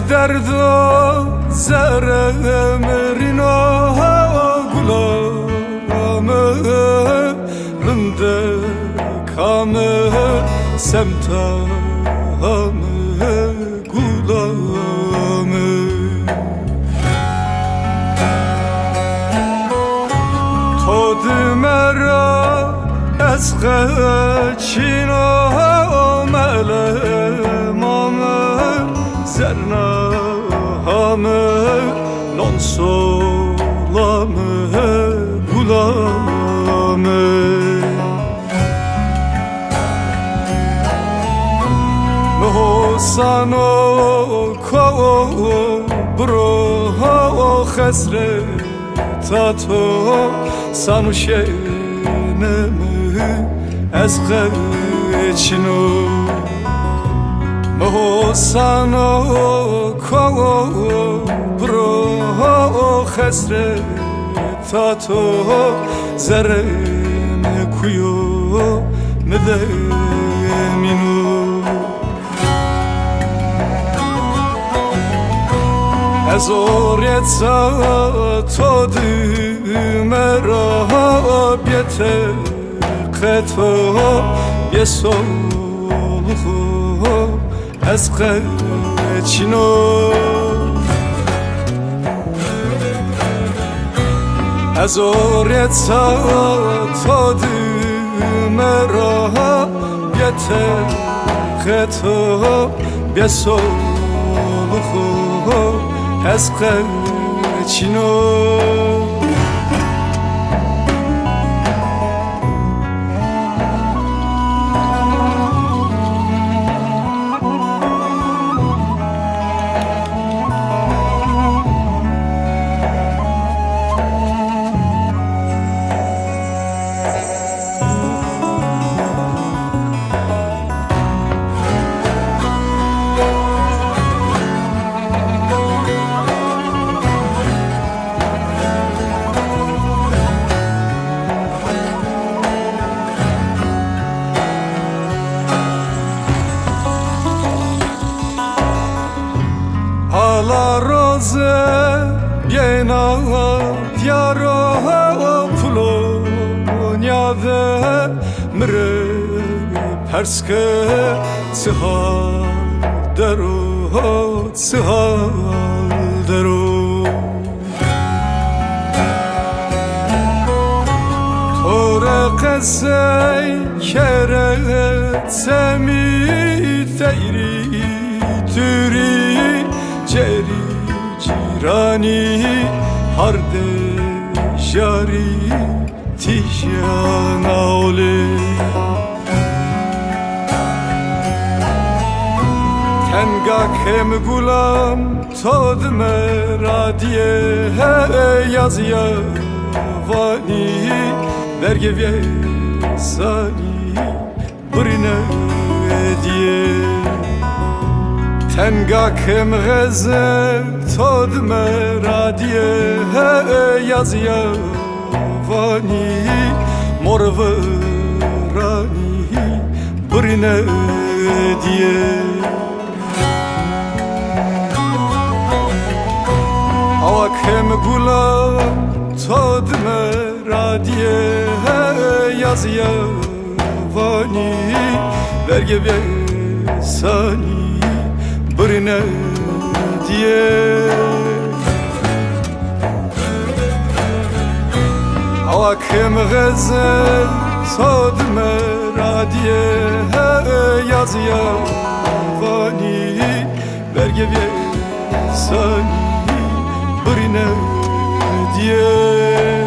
درد و زرم رینا گلام رنده کام سمتام گلام تو مرا از قچین و ملمام زرنام نان سولام گلام مهوسان و کبرو خسره تا تو سانو شنم از قچینو مهوسان و کبرو خسره تا تو زرم کویو مدمینو از اوریت تو مرا بیته قطو بیسولخو از قچینو از اوریت تو مرا بیته قطو بیسولخو از قچینو حالا روزه بینا دیارو پولونیاده مره پرسکه سهال درو توره قصه کره سمی تیری توری جری جیرانی هر دشاری تیجان اولی تنگا کم گلم تاد مرادیه یازیا وانی برگه سانی برینه دیه تنگا کم غزل تاد مرادیه یازیا وانی مرورانی برینه دیه آوا کم گلم تاد مرادیه یازیا وانی برگه سانی برینه دیه آوا کم غزل تاد مرادیه یازیا وانی برگه سانی برینه دیه